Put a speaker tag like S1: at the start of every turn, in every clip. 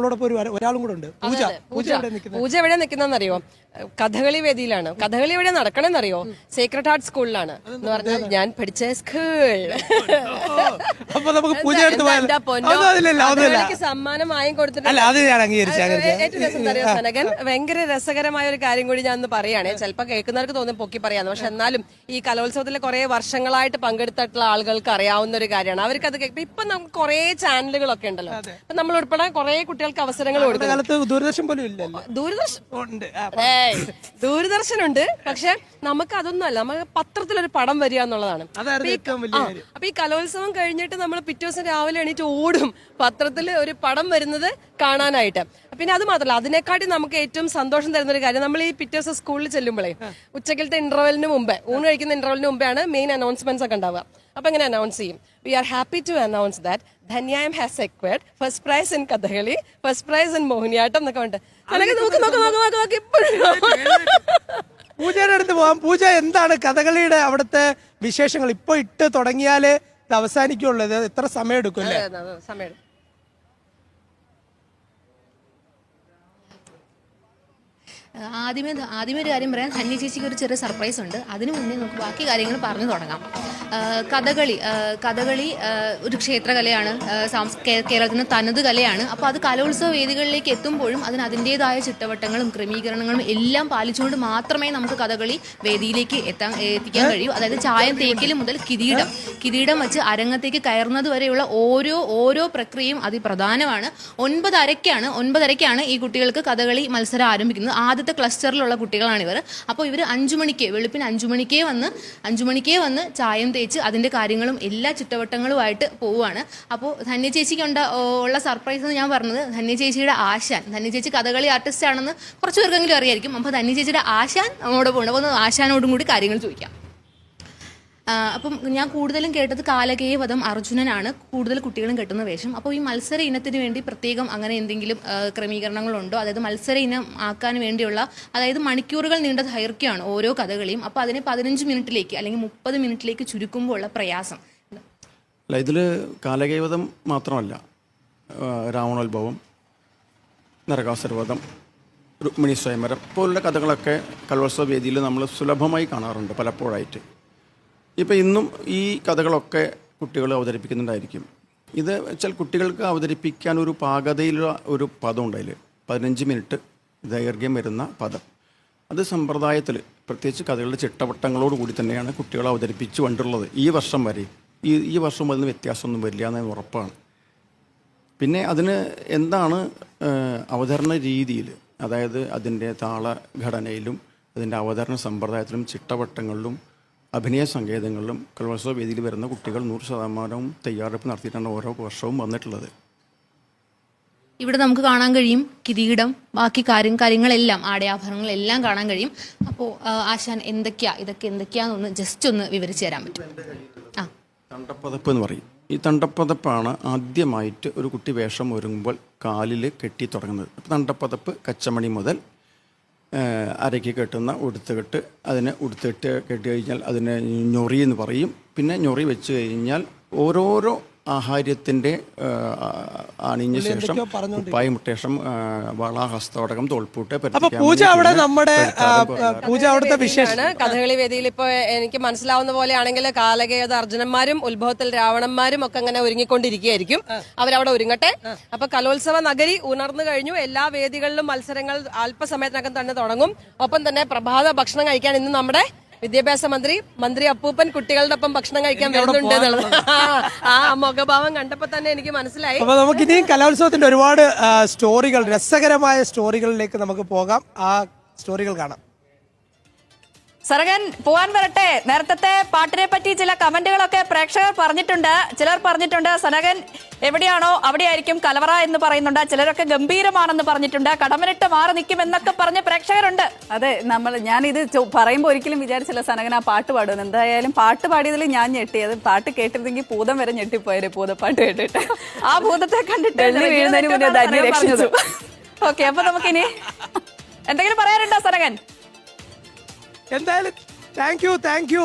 S1: നമ്മളോടൊപ്പം ഒരാളും കൂടെ ഉണ്ട്.
S2: പൂജ എവിടെ നിൽക്കുന്നറിയോ? കഥകളി വേദിയിലാണ്. കഥകളി എവിടെ നടക്കണമെന്നറിയോ? സേക്രഡ് ഹാർട്ട് സ്കൂളിലാണ്. എന്ന് പറഞ്ഞാൽ ഞാൻ പഠിച്ച സ്കൂൾ. സമ്മാനമായും കൊടുത്തിട്ടുണ്ട്. സനകൻ ഭയങ്കര രസകരമായ ഒരു കാര്യം കൂടി ഞാൻ പറയുകയാണെ. ചിലപ്പോൾ കേൾക്കുന്നവർക്ക് തോന്നും പൊക്കി പറയാന്ന്, പക്ഷെ എന്നാലും ഈ കലോത്സവത്തിൽ കുറെ വർഷങ്ങളായിട്ട് പങ്കെടുത്തിട്ടുള്ള ആളുകൾക്ക് അറിയാവുന്ന ഒരു കാര്യമാണ്. അവർക്ക് അത് ഇപ്പൊ നമുക്ക് കുറെ ചാനലുകളൊക്കെ ഉണ്ടല്ലോ. അപ്പൊ നമ്മൾ ഉൾപ്പെടെ കുറെ കുട്ടികൾക്ക് അവസരങ്ങൾ കൊടുക്കും.
S1: ദൂരദർശൻ പോലും ഇല്ലല്ലോ.
S2: ദൂരദർശനുണ്ട്, പക്ഷെ നമുക്ക് അതൊന്നും അല്ല. നമുക്ക് പത്രത്തിലൊരു പടം വരിക എന്നുള്ളതാണ്. അപ്പൊ ഈ കലോത്സവം കഴിഞ്ഞിട്ട് നമ്മൾ പിറ്റേ ദിവസം രാവിലെ എണീറ്റ് ഓടും പത്രത്തിൽ ഒരു പടം വരുന്നത് കാണാനായിട്ട്. പിന്നെ അത് മാത്രമല്ല, അതിനെക്കാട്ടി നമുക്ക് ഏറ്റവും സന്തോഷം തരുന്ന ഒരു കാര്യം, നമ്മൾ ഈ പിറ്റേ ദിവസം സ്കൂളിൽ ചെല്ലുമ്പോഴേ ഉച്ചക്കലത്തെ ഇന്റർവെലിന് മുമ്പേ, ഊണ് കഴിക്കുന്ന ഇന്റർവെലിന് മുമ്പാണ് മെയിൻ അനൗൺസ്മെന്റ്സ് ഒക്കെ ഉണ്ടാവുക. അപ്പൊ എങ്ങനെ അനൗൺസ് ചെയ്യും? We are happy to announce that Dhanyayam has secured first prize in Kathakali, first prize in Mohiniyattam എന്നൊക്കെ ഉണ്ട്.
S1: പൂജയുടെ അടുത്ത് പോവാം. പൂജ, എന്താണ് കഥകളിയുടെ അവിടുത്തെ വിശേഷങ്ങൾ? ഇപ്പൊ ഇട്ട് തുടങ്ങിയാലേ ഇത് അവസാനിക്കുള്ളൂ. എത്ര സമയം എടുക്കും അല്ലേ?
S2: സമയം.
S3: ആദ്യമേ ഒരു കാര്യം പറയാം. ധന്യ ചേച്ചിക്ക് ഒരു ചെറിയ സർപ്രൈസ് ഉണ്ട്. അതിനു മുന്നേ നമുക്ക് ബാക്കി കാര്യങ്ങൾ പറഞ്ഞു തുടങ്ങാം. കഥകളി ഒരു ക്ഷേത്രകലയാണ്, കേരളത്തിന് തനത് കലയാണ്. അപ്പോൾ അത് കലോത്സവ വേദികളിലേക്ക് എത്തുമ്പോഴും അതിന് അതിൻ്റെതായ ചിട്ടവട്ടങ്ങളും ക്രമീകരണങ്ങളും എല്ലാം പാലിച്ചുകൊണ്ട് മാത്രമേ നമുക്ക് കഥകളി വേദിയിലേക്ക് എത്തിക്കാൻ കഴിയൂ. അതായത് ചായം തേക്കൽ മുതൽ കിരീടം വെച്ച് അരങ്ങത്തേക്ക് കയറുന്നത് വരെയുള്ള ഓരോ പ്രക്രിയയും അതിപ്രധാനമാണ്. 9:30ക്കാണ് ഈ കുട്ടികൾക്ക് കഥകളി മത്സരം ആരംഭിക്കുന്നത്. ആദ്യത്തെ ക്ലസ്റ്ററിലുള്ള കുട്ടികളാണ് ഇവർ. അപ്പോൾ ഇവർ വെളുപ്പിന് 5 മണിക്കേ വന്ന് ചായം തേച്ച് അതിൻ്റെ കാര്യങ്ങളും എല്ലാ ചിട്ടവട്ടങ്ങളുമായിട്ട് പോവുകയാണ്. അപ്പോൾ ധന്യ ചേച്ചിക്ക് ഉള്ള സർപ്രൈസ് എന്ന് ഞാൻ പറഞ്ഞത്, ധന്യ ചേച്ചിയുടെ ആശാൻ, ധന്യ ചേച്ചി കഥകളി ആർട്ടിസ്റ്റ് ആണെന്ന് കുറച്ച് പേർക്കെങ്കിലും അറിയായിരിക്കും. അപ്പോൾ ധന്യ ചേച്ചിയുടെ ആശാൻ നമ്മോട് പോകുന്നുണ്ട്. അപ്പോൾ ആശാനോടും കൂടി കാര്യങ്ങൾ ചോദിക്കാം. അപ്പം ഞാൻ കൂടുതലും കേട്ടത് കാലകേയവധം അർജുനനാണ് കൂടുതൽ കുട്ടികളും കെട്ടുന്ന വേഷം. അപ്പോൾ ഈ മത്സര ഇനത്തിന് വേണ്ടി പ്രത്യേകം അങ്ങനെ എന്തെങ്കിലും ക്രമീകരണങ്ങളുണ്ടോ? അതായത് മത്സര ഇനം ആക്കാൻ വേണ്ടിയുള്ള, അതായത് മണിക്കൂറുകൾ നീണ്ട ദൈർഘ്യമാണ് ഓരോ കഥകളിയും. അപ്പോൾ അതിനെ 15 മിനിറ്റിലേക്ക് അല്ലെങ്കിൽ 30 മിനിറ്റിലേക്ക് ചുരുക്കുമ്പോൾ ഉള്ള പ്രയാസം.
S4: അല്ല, ഇതിൽ കാലകേയവധം മാത്രമല്ല, രാവണോത്ഭവം, നരകാസുരവധം, രുക്മിണി സ്വയംവരം പോലുള്ള കഥകളൊക്കെ കലോത്സവ വേദിയിൽ നമ്മൾ സുലഭമായി കാണാറുണ്ട് പലപ്പോഴായിട്ട്. ഇപ്പം ഇന്നും ഈ കഥകളൊക്കെ കുട്ടികൾ അവതരിപ്പിക്കുന്നുണ്ടായിരിക്കും. ഇത് വെച്ചാൽ കുട്ടികൾക്ക് അവതരിപ്പിക്കാൻ ഒരു പാകതയിലുള്ള ഒരു പദം ഉണ്ട്. അതിൽ 15 മിനിറ്റ് ദൈർഘ്യം വരുന്ന പദം. അത് സമ്പ്രദായത്തിൽ, പ്രത്യേകിച്ച് കഥകളുടെ ചിട്ടവട്ടങ്ങളോട് കൂടി തന്നെയാണ് കുട്ടികൾ അവതരിപ്പിച്ചു കൊണ്ടുള്ളത് ഈ വർഷം വരെ. ഈ വർഷം അതിന് വ്യത്യാസമൊന്നും വരില്ല എന്ന് ഉറപ്പാണ്. പിന്നെ അതിന് എന്താണ് അവതരണ രീതിയിൽ, അതായത് അതിൻ്റെ താളഘടനയിലും അതിൻ്റെ അവതരണ സമ്പ്രദായത്തിലും ചിട്ടവട്ടങ്ങളിലും അഭിനയ സങ്കേതങ്ങളിലും കലോത്സവ വേദിയിൽ വരുന്ന കുട്ടികൾ 100% തയ്യാറെടുപ്പ് നടത്തിയിട്ടാണ് ഓരോ വർഷവും വന്നിട്ടുള്ളത്.
S3: ഇവിടെ നമുക്ക് കാണാൻ കഴിയും കിരീടം, ബാക്കി കാര്യങ്ങളെല്ലാം, ആടയാഭരണങ്ങളെല്ലാം കാണാൻ കഴിയും. അപ്പോൾ ആശാൻ ഇതൊക്കെ എന്തൊക്കെയാണെന്ന് ജസ്റ്റ് ഒന്ന് വിവരിച്ചു തരാൻ പറ്റും?
S4: തണ്ടപ്പതപ്പ് എന്ന് പറയും. ഈ തണ്ടപ്പതപ്പാണ് ആദ്യമായിട്ട് ഒരു കുട്ടി വേഷം ഒരുങ്ങുമ്പോൾ കാലിൽ കെട്ടി തുടങ്ങുന്നത്. തണ്ടപ്പതപ്പ് കച്ചമണി മുതൽ അരയ്ക്ക് കെട്ടുന്ന ഉടുത്തുകെട്ട്, അതിനെ ഉടുത്തിട്ട് കെട്ടി കഴിഞ്ഞാൽ അതിനെ ഞൊറി എന്ന് പറയും. പിന്നെ ഞൊറി വെച്ച് കഴിഞ്ഞാൽ ഓരോരോ ആഹാര്യത്തിൻ്റെ അണിഞ്ഞ ശേഷം ഉപ്പായി മുട്ടേഷം, വള, ഹസ്തോടകം, തോൾപ്പൂട്ട്.
S1: പൂജ അവിടുത്തെ വിശേഷമാണ്.
S2: കഥകളി വേദിയിൽ ഇപ്പൊ എനിക്ക് മനസ്സിലാവുന്ന പോലെയാണെങ്കിൽ കാലകേയത അർജുനന്മാരും ഉത്ഭവത്തിൽ രാവണന്മാരും ഒക്കെ അങ്ങനെ ഒരുങ്ങിക്കൊണ്ടിരിക്കുകയായിരിക്കും. അവരവിടെ ഒരുങ്ങട്ടെ. അപ്പൊ കലോത്സവ നഗരി ഉണർന്നു കഴിഞ്ഞു. എല്ലാ വേദികളിലും മത്സരങ്ങൾ അല്പസമയത്തിനകം തന്നെ തുടങ്ങും. ഒപ്പം തന്നെ പ്രഭാത ഭക്ഷണം കഴിക്കാൻ ഇന്ന് നമ്മുടെ വിദ്യാഭ്യാസ മന്ത്രി അപ്പൂപ്പൻ കുട്ടികളുടെ ഒപ്പം ഭക്ഷണം കഴിക്കാൻ വരുന്നുണ്ട് എന്നുള്ളത് ആ മുഖഭാവം കണ്ടപ്പോ തന്നെ എനിക്ക് മനസ്സിലായി.
S1: അപ്പൊ നമുക്ക് ഇനിയും കലോത്സവത്തിന്റെ ഒരുപാട് സ്റ്റോറികൾ, രസകരമായ സ്റ്റോറികളിലേക്ക് നമുക്ക് പോകാം. ആ സ്റ്റോറികൾ കാണാം.
S5: സരകൻ പോവാൻ വരട്ടെ. നേരത്തെ പാട്ടിനെ പറ്റി ചില കമന്റുകളൊക്കെ പ്രേക്ഷകർ പറഞ്ഞിട്ടുണ്ട്. ചിലർ പറഞ്ഞിട്ടുണ്ട് സനകൻ എവിടെയാണോ അവിടെയായിരിക്കും കലവറ എന്ന് പറയുന്നുണ്ട്. ചിലരൊക്കെ ഗംഭീരമാണെന്ന് പറഞ്ഞിട്ടുണ്ട്. കടമനിട്ട് മാറി നിൽക്കും എന്നൊക്കെ പറഞ്ഞ് പ്രേക്ഷകരുണ്ട്.
S6: അതെ, ഞാനിത് പറയുമ്പോൾ ഒരിക്കലും വിചാരിച്ചില്ല സനകൻ ആ പാട്ട് പാടുമെന്ന്. എന്തായാലും പാട്ട് പാടിയതിൽ ഞാൻ ഞെട്ടിയത്. പാട്ട് കേട്ടിരുന്നെങ്കിൽ ഭൂതം വരെ ഞെട്ടിപ്പോയത്. ഭൂതപ്പാട്ട് കേട്ടിട്ട്
S5: ആ ഭൂതത്തെ കണ്ടിട്ട്
S6: വീഴുന്നതിന് മുന്നേ ധന്യ രക്ഷിച്ചു.
S5: ഓക്കെ, അപ്പൊ നമുക്കിനി എന്തെങ്കിലും പറയാനുണ്ടോ സനകൻ?
S1: എന്തായാലും താങ്ക് യു.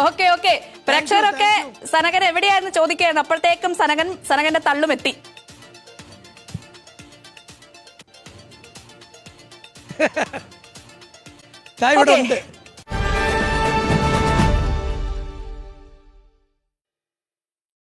S5: ഓക്കെ പ്രേക്ഷകരൊക്കെ സനകൻ എവിടെയായിരുന്നു ചോദിക്കുകയായിരുന്നു. അപ്പോഴത്തേക്കും സനകന്റെ തള്ളുമെത്തി.
S1: ഇവിടെ
S5: Okay.
S1: ഉണ്ട്